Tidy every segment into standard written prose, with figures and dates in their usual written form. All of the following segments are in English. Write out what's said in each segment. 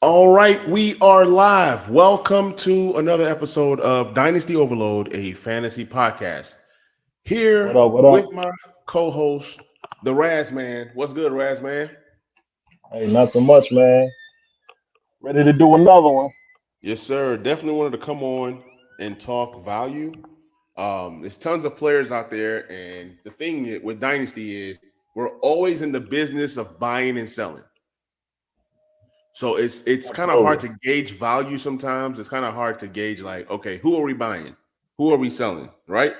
All right, we are live. Welcome to another episode of Dynasty Overload, a fantasy podcast. What Here up? What up? with my co-host, the Raz Man. What's good, Raz Man? Hey, nothing much, man. Ready to do another one. Yes, sir. Definitely wanted to come on and talk value. There's tons of players out there, and the thing with Dynasty is we're always in the business of buying and selling. So it's kind of hard Absolutely. to gauge value sometimes. It's kind of hard to gauge like, okay, who are we buying? Who are we selling? Right?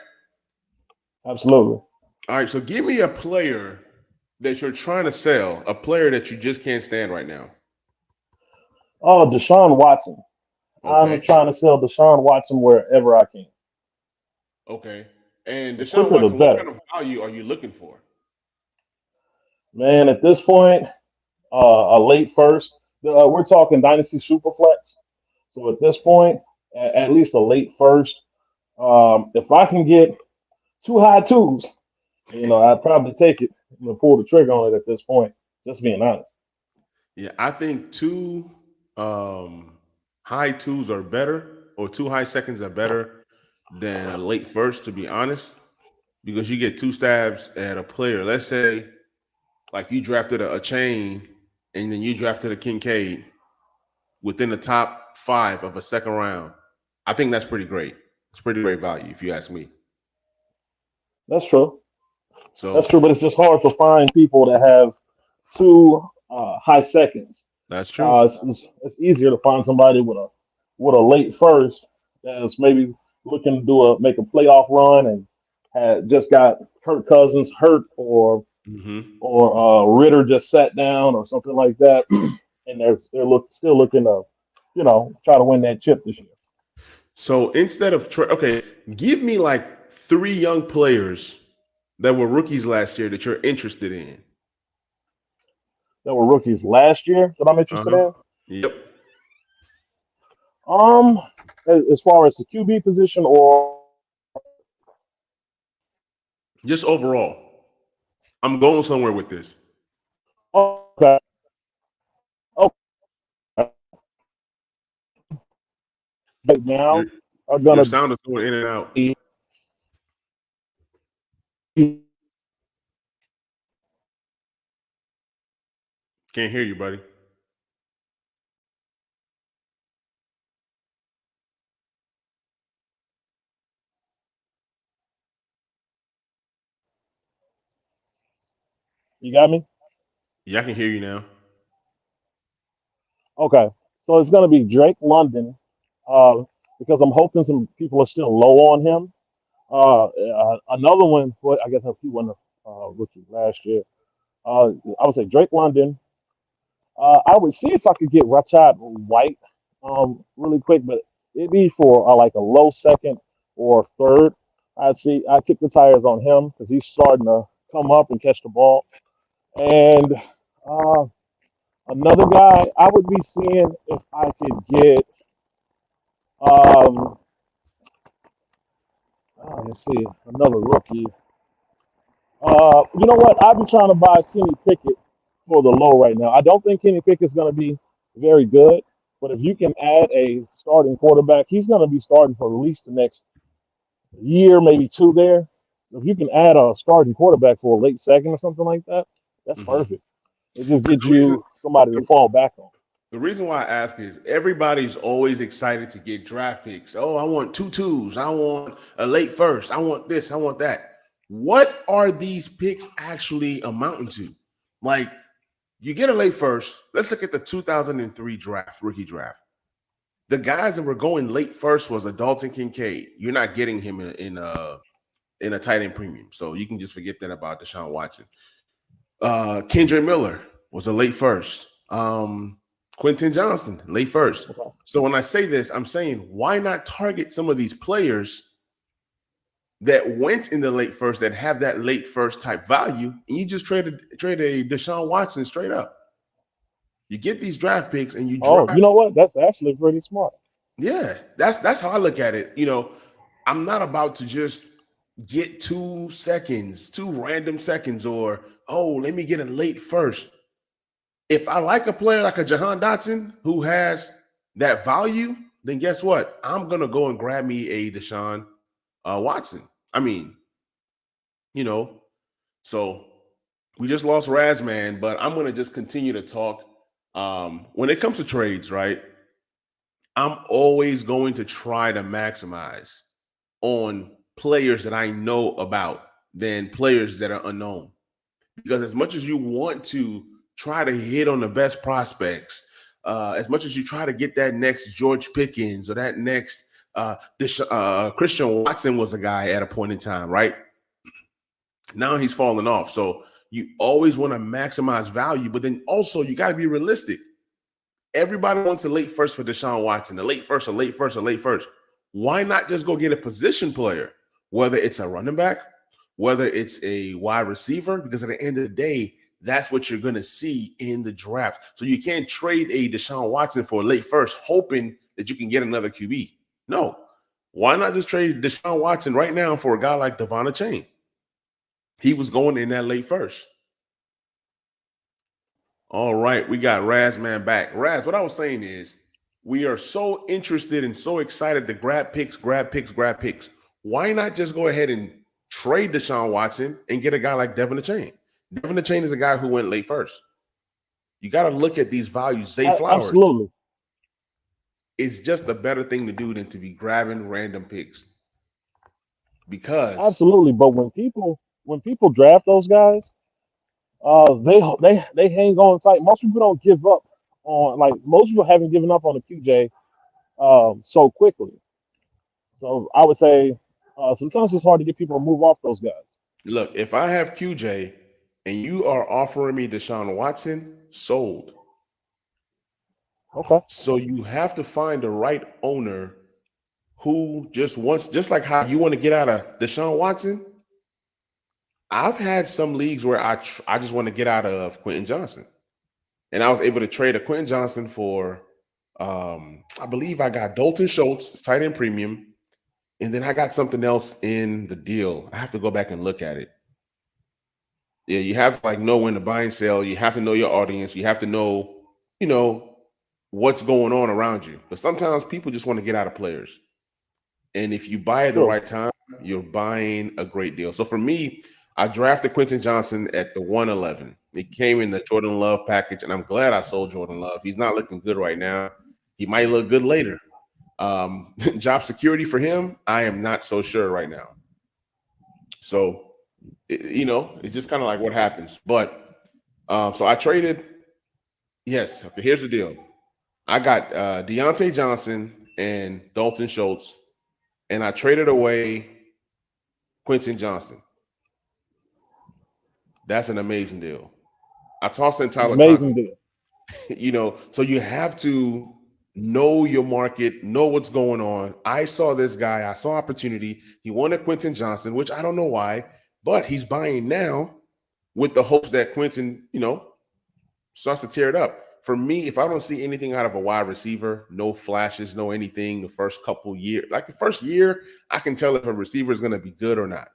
Absolutely. All right. So give me a player that you're trying to sell, a player that you just can't stand right now. Oh, Deshaun Watson. I'm Okay. trying to sell Deshaun Watson wherever I can. Okay. And The Deshaun quicker the Watson, what better. kind of value are you looking for? Man, at this point, a late first. We're talking Dynasty Superflex. So at this point, at least a late first. If I can get two high twos, I'd probably take it and pull the trigger on it at this point. Just being honest. Yeah, I think two um, high twos are better, or two high seconds are better than a late first, to be honest, because you get two stabs at a player. Let's say, like you drafted a chain, and then you drafted a Kincaid within the top five of a second round. I think that's pretty great. It's pretty great value, if you ask me. That's true. That's So true, but it's just hard to find people that have two high seconds. that's true. It's easier to find somebody with a late first that's maybe looking to make a playoff run and had just got Kirk Cousins hurt Hmm. Ritter just sat down or something like that, and still looking to try to win that chip this year. So instead of okay, give me like three young players that were rookies last year that you're interested in. That were rookies last year that I'm Uh interested huh. in. Yep. Um, as far as the QB position or Just overall, I'm going somewhere with this. okay, okay, right Your now are your gonna sound is going in and out. be Can't hear you, buddy. you got me? Yeah, I can hear you now. Okay. So it's gonna be Drake London, uh, because I'm hoping some people are still low on him. Another one, well, I guess he won the rookie last year. I would say Drake London. I would see if I could get Rashad White really quick, but it'd be for like a low second or third. I'd kick the tires on him because he's starting to come up and catch the ball. And uh, another guy I would be seeing if I could get. Um, let's see, another rookie. You know what? I'd be trying to buy Kenny Pickett for the low right now. I don't think Kenny Pickett's going to be very good, but if you can add a starting quarterback, he's going to be starting for at least the next year, maybe two there. If you can add a starting quarterback for a late second or something like that, that's Hmm. perfect. It just gives The reason you somebody to the, fall back on. the reason why I ask is everybody's always excited to get draft picks. Oh, I want two twos. I want a late first. I want this. I want that. What are these picks actually amounting to? Like, you get a late first. Let's look at the 2003 draft, rookie draft. The guys that were going late first was a Dalton Kincaid. You're not getting him in a tight end premium, so you can just forget that about Deshaun Watson. Kendra Miller was a late first. Quentin Johnston, late first. Okay. So when I say this, I'm saying why not target some of these players that went in the late first that have that late first type value, and you just trade a Deshaun Watson straight up. You get these draft picks and you Oh, you draft. know what? That's actually pretty smart. Yeah, that's how I look at it. I'm not about to just get 2 seconds, two random seconds, or oh, let me get a late first. If I like a player like a Jahan Dotson who has that value, then guess what? I'm gonna go and grab me a Deshaun Watson. I mean, you know, so we just lost Razman, but I'm gonna just continue to talk. When it comes to trades, right? I'm always going to try to maximize on players that I know about than players that are unknown. Because as much as you want to try to hit on the best prospects, as much as you try to get that next George Pickens or that next Christian Watson was a guy at a point in time, right? Now he's falling off. So you always want to maximize value, but then also you got to be realistic. Everybody wants a late first for Deshaun Watson, a late first, a late first, a late first. Why not just go get a position player, whether it's a running back, whether it's a wide receiver? Because at the end of the day, that's what you're going to see in the draft. So you can't trade a Deshaun Watson for a late first, hoping that you can get another QB. No. Why not just trade Deshaun Watson right now for a guy like Devon Chain? He was going in that late first. All right, we got Razman back. Raz, what I was saying is we are so interested and so excited to grab picks, grab picks, grab picks. Why not just go ahead and trade Deshaun Watson and get a guy like Devon Chain? Devon Chain is a guy who went late first. You got to look at these values. Zay Flowers. Absolutely. It's just a better thing to do than to be grabbing random picks. Because Absolutely. But when people draft those guys, they hang on tight. Most people don't give up on, like, most people haven't given up on the QJ so quickly. So I would say sometimes it's hard to get people to move off those guys. look, if I have QJ and you are offering me Deshaun Watson, sold. Okay. So you have to find the right owner who just wants, just like how you want to get out of Deshaun Watson. I've had some leagues where I just want to get out of Quentin Johnson, and I was able to trade a Quentin Johnson for I believe I got Dalton Schultz, tight end premium, and then I got something else in the deal. I have to go back and look at it. Yeah, you have to like know when to buy and sell. You have to know your audience. You have to know, you know, what's going on around you. But sometimes people just want to get out of players. And if you buy at the True. right time, you're buying a great deal. So for me, I drafted Quentin Johnson at the 111. It came in the Jordan Love package, and I'm glad I sold Jordan Love. He's not looking good right now. He might look good later. Job security for him, I am not so sure right now. So, it's just kind of like what happens. But so I traded. Yes, okay, here's the deal. I got Deontay Johnson and Dalton Schultz, and I traded away Quentin Johnson. That's an amazing deal. I tossed in Tyler Amazing Conklin. deal. So you have to know your market, know what's going on. I saw this guy, I saw opportunity. He wanted Quentin Johnson, which I don't know why, but he's buying now with the hopes that Quentin, starts to tear it up. For me, if I don't see anything out of a wide receiver, no flashes, no anything, the first couple years, like the first year, I can tell if a receiver is going to be good or not.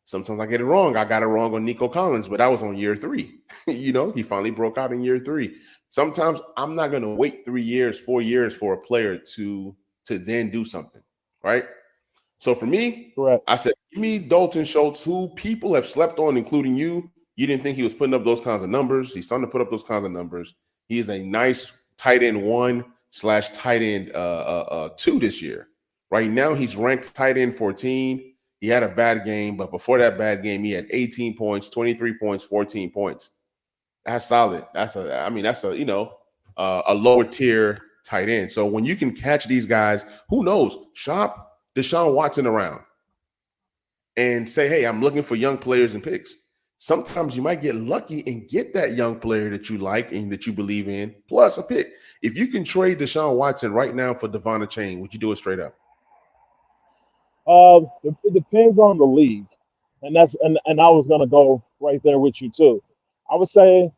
Sometimes I get it wrong. I got it wrong on Nico Collins, but that was on year 3. He finally broke out in year 3. Sometimes I'm not going to wait 3 years, 4 years for a player to then do something, right? So for me, Correct. I said, give me Dalton Schultz, who people have slept on, including you. You didn't think he was putting up those kinds of numbers. He's starting to put up those kinds of numbers. He is a nice tight end 1/tight end 2 this year. Right now, he's ranked tight end 14. He had a bad game, but before that bad game, he had 18 points, 23 points, 14 points. That's solid. That's a lower tier tight end. So when you can catch these guys, who knows? Shop Deshaun Watson around and say, hey, I'm looking for young players and picks. Sometimes you might get lucky and get that young player that you like and that you believe in, plus a pick. If you can trade Deshaun Watson right now for Devon Chain, would you do it straight up? It depends on the league, and I was gonna go right there with you too. I would say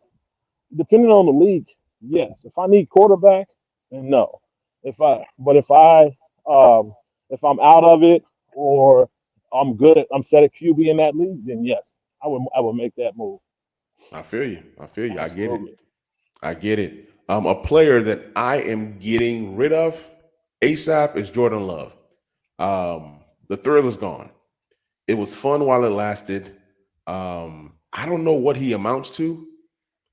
depending on the league, yes. If I need quarterback, then no. Um, if I'm out of it or I'm set at QB in that league, then yes, I would make that move. I feel you. I feel you. I get it. Absolutely. I get it. A player that I am getting rid of ASAP is Jordan Love. The thrill is gone. It was fun while it lasted. I don't know what he amounts to.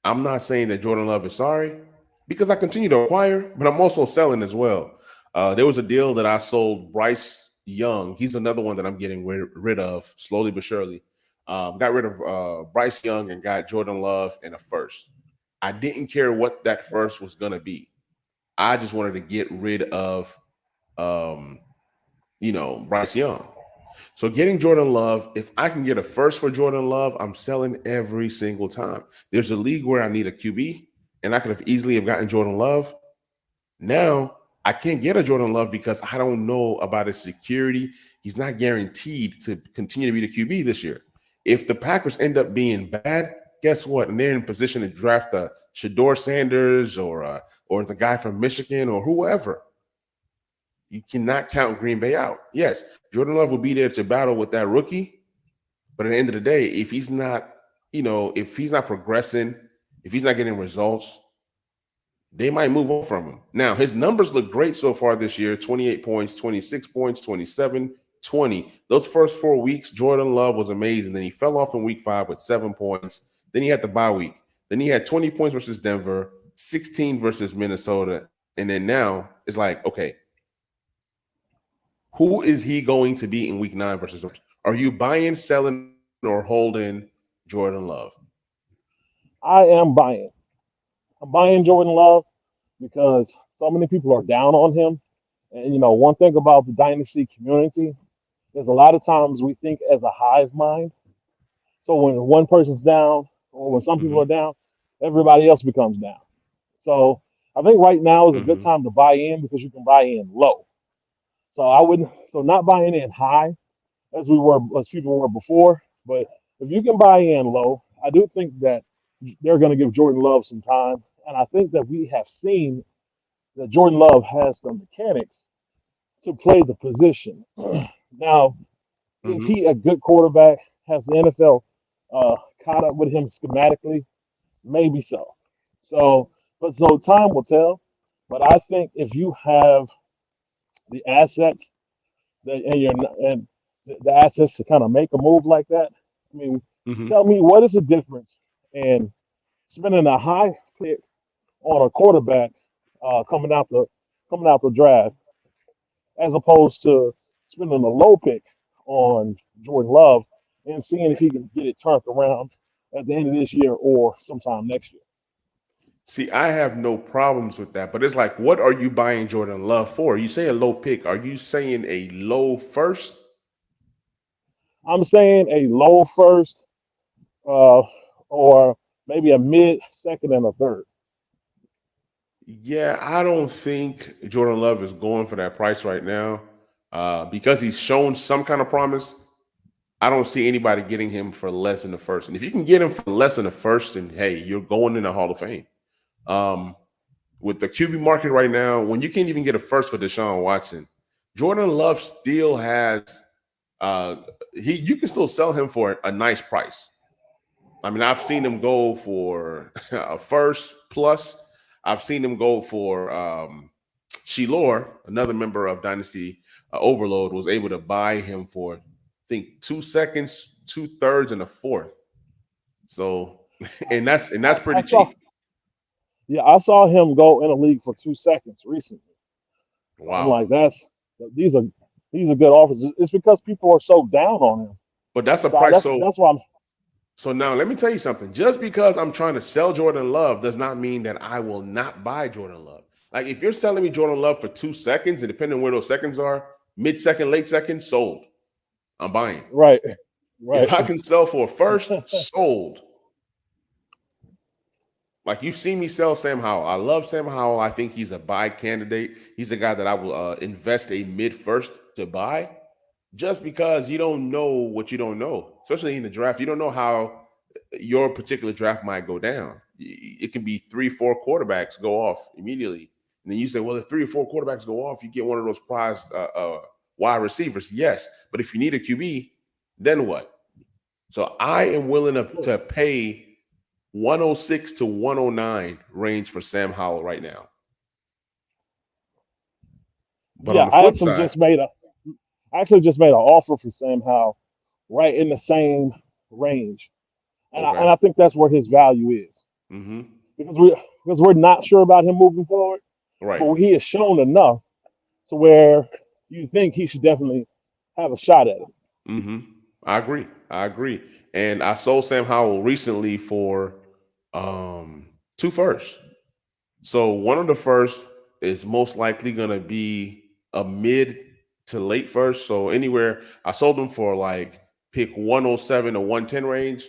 I'm not saying that Jordan Love is sorry because I continue to acquire, but I'm also selling as well. There was a deal that I sold Bryce Young. He's another one that I'm getting rid of slowly but surely. Got rid of Bryce Young and got Jordan Love in a first. I didn't care what that first was going to be. I just wanted to get rid of, um, Bryce Young. So getting Jordan Love, if I can get a first for Jordan Love, I'm selling every single time. There's a league where I need a QB, and I could have easily have gotten Jordan Love. Now I can't get a Jordan Love because I don't know about his security. He's not guaranteed to continue to be the QB this year. If the Packers end up being bad, guess what? And they're in position to draft a Shador Sanders or the guy from Michigan or whoever. You cannot count Green Bay out. Yes, Jordan Love will be there to battle with that rookie, but at the end of the day, if he's not, if he's not progressing, if he's not getting results, they might move on from him. Now, his numbers look great so far this year: 28 points, 26 points, 27, 20. Those first 4 weeks, Jordan Love was amazing. Then he fell off in week 5 with 7 points. Then he had the bye week. Then he had 20 points versus Denver, 16 versus Minnesota. And then now it's like, okay, who is he going to be in week 9 versus? Are you buying, selling, or holding Jordan Love? I am buying. I'm buying Jordan Love because so many people are down on him. And one thing about the dynasty community is a lot of times we think as a hive mind. So when one person's down or when some people Mm-hmm. are down, everybody else becomes down. So I think right now is a good Mm-hmm. time to buy in because you can buy in low. So I wouldn't so not buying in high as people were before, but if you can buy in low, I do think that they're going to give Jordan Love some time, and I think that we have seen that Jordan Love has the mechanics to play the position. Now, is Mm-hmm. he a good quarterback? Has the NFL caught up with him schematically? Maybe so. So time will tell. But I think if you have the assets and the assets to kind of make a move like that, I mean, Mm-hmm. tell me what is the difference in spending a high pick on a quarterback uh, coming out the coming out the draft as opposed to spending a low pick on Jordan Love and seeing if he can get it turned around at the end of this year or sometime next year. See, I have no problems with that, but it's like, what are you buying Jordan Love for? You say a low pick. Are you saying a low first? I'm saying a low first uh, or maybe a mid second and a third. Yeah, I don't think Jordan Love is going for that price right now because he's shown some kind of promise. I don't see anybody getting him for less than the first. And if you can get him for less than the first, then hey, you're going in the Hall of Fame. Um, with the QB market right now, when you can't even get a first for Deshaun Watson, Jordan Love still has uh you can still sell him for a nice price. I mean, I've seen him go for a first plus. I've seen him go for Shilor, another member of Dynasty Overload, was able to buy him for I think 2 seconds, 2/3, and a fourth. So, and that's I pretty saw, cheap. yeah, I saw him go in a league for 2 seconds recently. So I'm Wow. like, these are these are good offers. It's because people are so down on him. But that's a So price. So that's why I'm so now let me tell you something. Just because I'm trying to sell Jordan Love does not mean that I will not buy Jordan Love. Like if you're selling me Jordan Love for 2 seconds, and depending on where those seconds are, mid second, late second, sold. I'm buying. right, If right. I can sell for a first, sold. Like you've seen me sell Sam Howell. I love Sam Howell. I think he's a buy candidate. He's a guy that I will invest a mid first to buy, just because you don't know what you don't know, especially in the draft. You don't know how your particular draft might go down. It can be 3, 4 quarterbacks go off immediately, and then you say, "Well, if 3 or 4 quarterbacks go off, you get one of those prized wide receivers." Yes, but if you need a QB, then what? So I am willing to pay 106 to 109 range for Sam Howell right now. But Yeah, on the flip side, I actually just made an offer for Sam Howell right in the same range, and okay. I think that's where his value is Mm-hmm. because we're not sure about him moving forward, Right. but he has shown enough to where you think he should definitely have a shot at it. Mm-hmm. I agree. I agree. And I sold Sam Howell recently for two firsts. So one of the first is most likely going to be a mid to late first. So anywhere I sold them for like pick 107 to 110 range.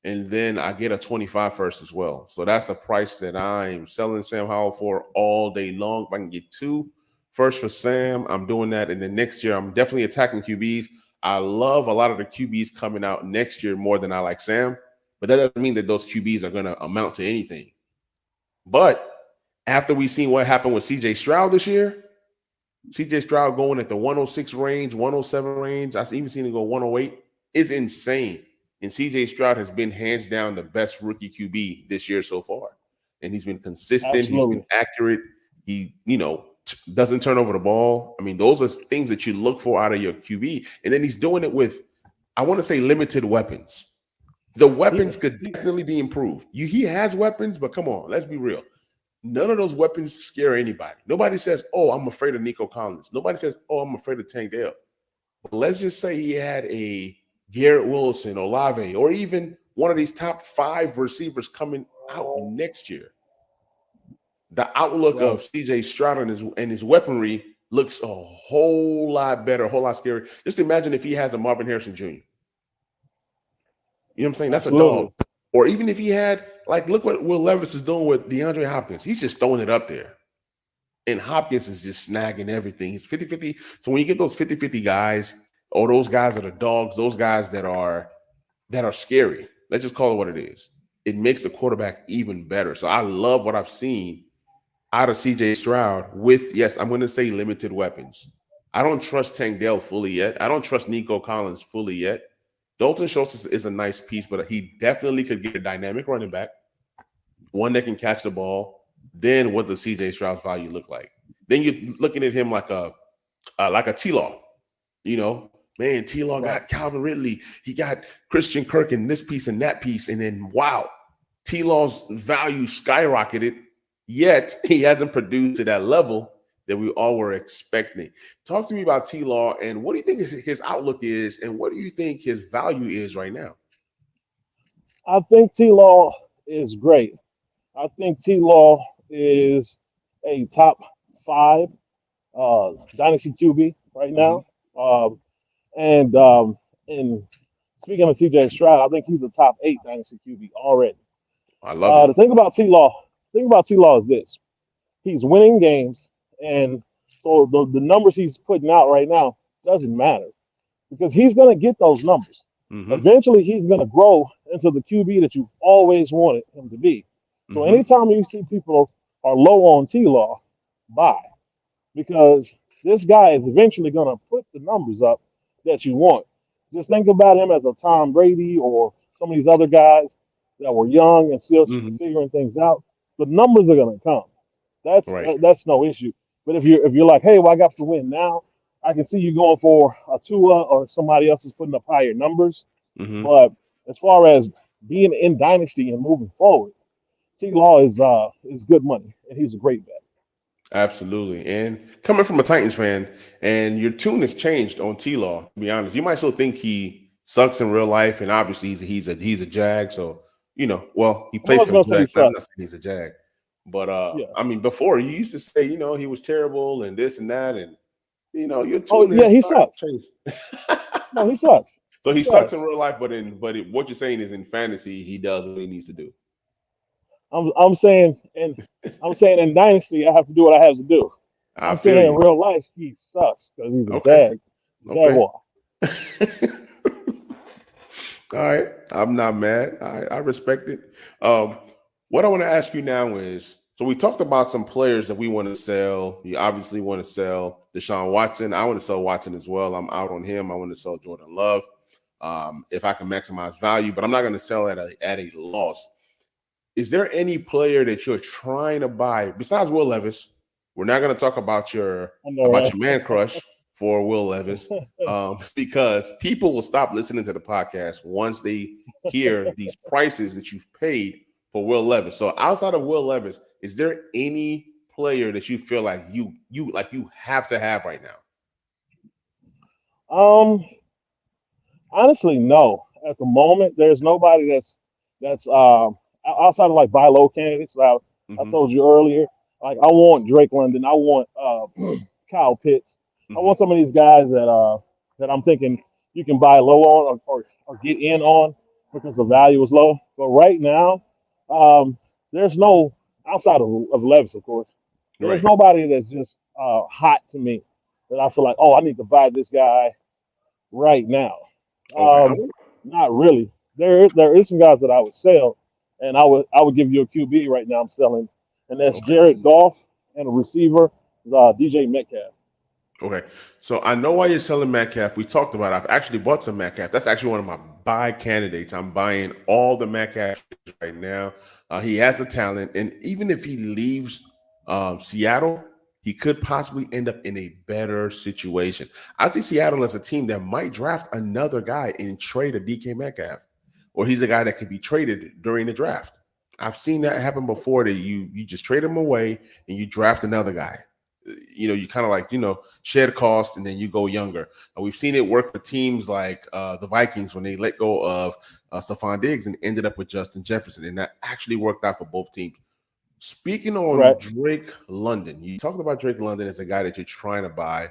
And then I get a 25 first as well. So that's a price that I'm selling Sam Howell for all day long. If I can get two first for Sam, I'm doing that. And then next year, I'm definitely attacking QBs. I love a lot of the QBs coming out next year more than I like Sam, but that doesn't mean that those QBs are going to amount to anything. But after we seen what happened with CJ Stroud this year, CJ Stroud going at the 106 range, 107 range, I've even seen him go 108, is insane. And CJ Stroud has been hands down the best rookie QB this year so far. And he's been consistent, he's been Absolutely, accurate, he, doesn't turn over the ball. I mean, those are things that you look for out of your QB. And then he's doing it with, I want to say, limited weapons. The weapons he, could he definitely be improved. He has weapons, but come on, let's be real. None of those weapons scare anybody. Nobody says, "Oh, I'm afraid of Nico Collins." Nobody says, "Oh, I'm afraid of Tank Dell." But let's just say he had a Garrett Wilson, Olave, or even one of these top 5 receivers coming out next year. The outlook right. of CJ Stroud and his weaponry looks a whole lot better, a whole lot scarier. Just imagine if he has a Marvin Harrison Jr. You know what I'm saying? That's a dog. Absolutely, Or even if he had, like, look what Will Levis is doing with DeAndre Hopkins. He's just throwing it up there. And Hopkins is just snagging everything. He's 50-50. So when you get those 50-50 guys, or those guys that are dogs, those guys that are scary, let's just call it what it is. It makes the quarterback even better. So I love what I've seen out of CJ Stroud with, yes, I'm going to say limited weapons. I don't trust Tank Dell fully yet. I don't trust Nico Collins fully yet. Dalton Schultz is a nice piece, but he definitely could get a dynamic running back, one that can catch the ball. Then what does CJ Stroud's value look like? Then you're looking at him like a T-Law. Man, T-Law right. got Calvin Ridley. He got Christian Kirk in this piece and that piece. And then, wow, T-Law's value skyrocketed, yet he hasn't produced to that level that we all were expecting. Talk to me about T-Law and what do you think his outlook is and what do you think his value is right now? I think T Law is great. I think T Law is a top 5 dynasty QB right Mm-hmm. now. Um, and speaking of CJ Stroud, I think he's a top 8 dynasty QB already. I love it. The thing about T Law is this: he's winning games, and so the numbers he's putting out right now doesn't matter because he's going to get those numbers. Mm-hmm. Eventually, he's going to grow into the QB that you've always wanted him to be. So Mm-hmm. anytime you see people are low on T Law, buy because this guy is eventually going to put the numbers up that you want. Just think about him as a Tom Brady or some of these other guys that were young and still Mm-hmm. figuring things out. The numbers are going to come. Right. That's no issue. But if you're like, hey, well, I got to win now, I can see you going for a Tua or somebody else is putting up higher numbers. Mm-hmm. But as far as being in dynasty and moving forward, T Law is good money and he's a great bet. Absolutely. And coming from a Titans fan, and your tune has changed on T-Law, to be honest. You might still think he sucks in real life, and obviously he's a Jag. So, well, he I'm plays always for the gonna say he Jags. Now, I'm not sucks. saying he's a Jag. But Yeah. I mean, before you used to say, he was terrible and this and that, and your Oh tune has yeah, he started sucks. to change. No, he sucks. So He he sucks sucks. in real life, what you're saying is in fantasy, he does what he needs to do. I'm saying and I'm saying in dynasty I have to do what I have to do. I I'm saying feel in you. real life he sucks because he's a Okay. Okay. jaguar. All right. I'm not mad. I respect it. What I want to ask you now is, so we talked about some players that we want to sell. You obviously want to sell Deshaun Watson. I want to sell Watson as well. I'm out on him. I want to sell Jordan Love if I can maximize value, but I'm not going to sell at a loss. is there any player that you're trying to buy besides Will Levis? We're not going to talk I know, about right? your man crush for Will Levis, because people will stop listening to the podcast once they hear these prices that you've paid for Will Levis. So outside of Will Levis, is there any player that you feel like you have to have right now? Um, Honestly, no. At the moment, there's nobody that's outside of like buy low candidates. I Hmm. told you earlier, like I want Drake London, I want Kyle Pitts, I Hmm. want some of these guys that I'm thinking you can buy low on or get in on because the value is low. But right now, um, there's no outside of Levis, of course. There's Right. nobody that's just hot to me that I feel like, oh, I need to buy this guy right now. Okay. Um, Not really. There is some guys that I would sell, and I would give you a QB right now. I'm selling, and that's Okay. Jared Goff and a receiver, DJ Metcalf. Okay. So I know why you're selling Metcalf. We talked about it. I've actually bought some Metcalf. That's actually one of my buy candidates. I'm buying all the Metcalf right now. He has the talent. And even if he leaves Seattle, he could possibly end up in a better situation. I see Seattle as a team that might draft another guy and trade a DK Metcalf, or he's a guy that could be traded during the draft. I've seen that happen before, that you just trade him away and you draft another guy. You kind of like, shed cost and then you go younger. We've seen it work for teams like the Vikings when they let go of Stephon Diggs and ended up with Justin Jefferson, and that actually worked out for both teams. Speaking on Right. Drake London, you talked about Drake London as a guy that you're trying to buy.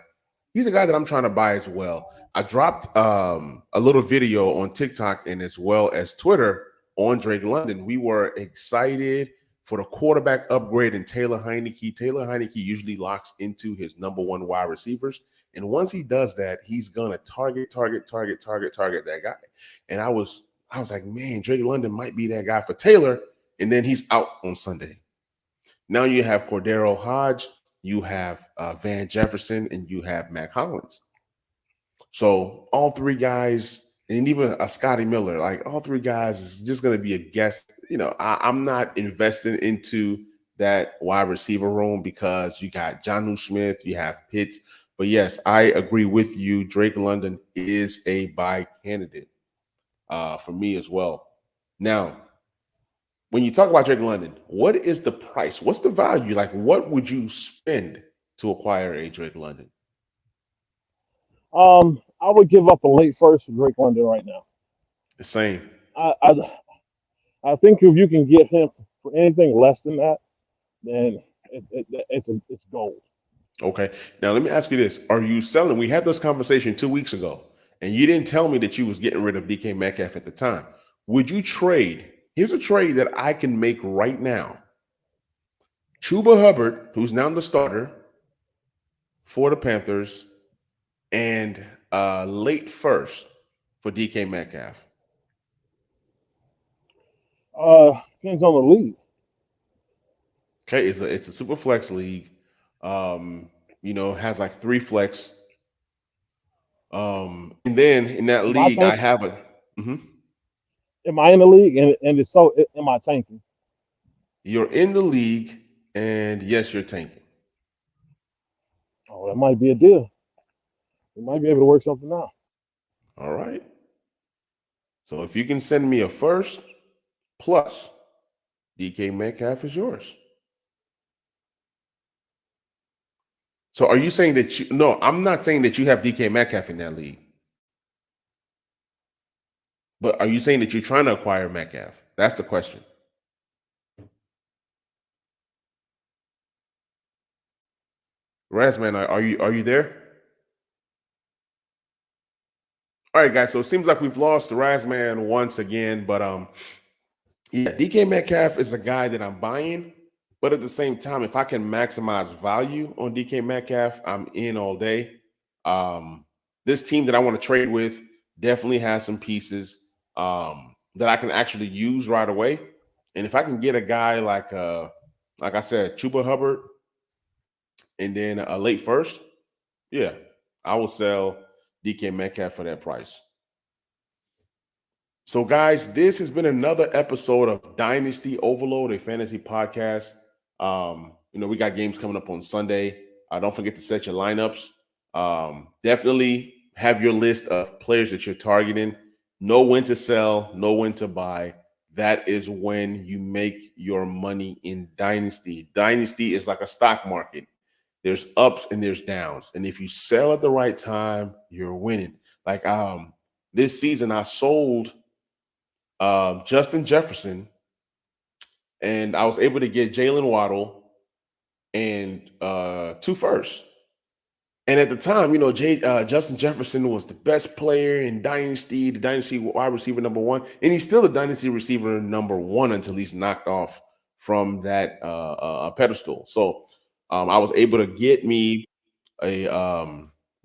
He's a guy that I'm trying to buy as well. I dropped a little video on TikTok and as well as Twitter on Drake London. We were excited for the quarterback upgrade in Taylor Heineke. Taylor Heineke usually locks into his number one wide receivers. And once he does that, he's gonna target that guy. And I was like, man, Drake London might be that guy for Taylor. And then he's out on Sunday. Now you have Cordero Hodge, you have Van Jefferson, and you have Mac Hollins. So all three guys, and even a Scotty Miller, like all three guys is just going to be a guess. I'm not investing into that wide receiver room because you got Jonnu Smith, you have Pitts. But yes, I agree with you. Drake London is a buy candidate for me as well. Now, when you talk about Drake London, what is the price? What's the value? Like, what would you spend to acquire a Drake London? I would give up a late first for Drake London right now. The same. I, I I think if you can get him for anything less than that, then it's gold. Okay. Now let me ask you this: are you selling? We had this conversation 2 weeks ago, and you didn't tell me that you was getting rid of DK Metcalf at the time. Would you trade? Here's a trade that I can make right now. Chuba Hubbard, who's now the starter for the Panthers, and late first for DK Metcalf. Depends on the league. Okay, it's a super flex league. Um, has like three flex. And then in that Am I league, I tanking? have a. Mhm. Am I in the league? And if so, am I tanking? You're in the league, and yes, you're tanking. Oh, that might be a deal. We might be able to work something out. All right. So if you can send me a first plus DK Metcalf is yours. So are you saying that you? No, I'm not saying that you have DK Metcalf in that league. But are you saying that you're trying to acquire Metcalf? That's the question. Razman, are you there? All right, guys. So it seems like we've lost Razman once again, but yeah, DK Metcalf is a guy that I'm buying, but at the same time, if I can maximize value on DK Metcalf, I'm in all day. Um, this team that I want to trade with definitely has some pieces that I can actually use right away. And if I can get a guy like I said, Chuba Hubbard, and then a late first, yeah, I will sell DK Metcalf for that price. So, guys, this has been another episode of Dynasty Overload, a fantasy podcast. We got games coming up on Sunday. Don't forget to set your lineups. Definitely have your list of players that you're targeting. Know when to sell, know when to buy. That is when you make your money in Dynasty. Dynasty is like a stock market. There's ups and there's downs. And if you sell at the right time, you're winning. Like this season, I sold Justin Jefferson, and I was able to get Jalen Waddle and 2 firsts. And at the time, Justin Jefferson was the best player in Dynasty, the Dynasty wide receiver #1, and he's still the Dynasty receiver #1 until he's knocked off from that pedestal. So I was able to get me a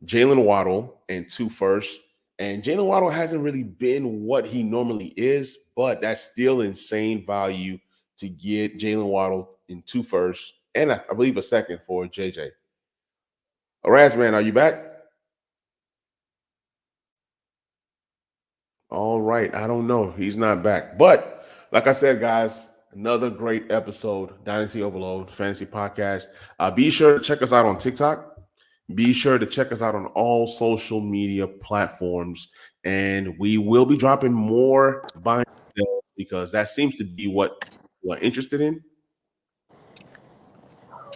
Jalen Waddle and 2 firsts. And Jalen Waddle hasn't really been what he normally is, but that's still insane value to get Jalen Waddle in 2 firsts and I believe a second for JJ. Razman, are you back? All right. I don't know. He's not back. But like I said, guys, another great episode, Dynasty Overload Fantasy Podcast. Be sure to check us out on TikTok. Be sure to check us out on all social media platforms. And we will be dropping more buying sales because that seems to be what we're interested in.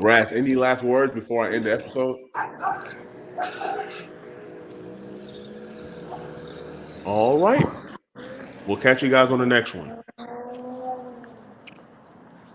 Raz, any last words before I end the episode? All right. We'll catch you guys on the next one.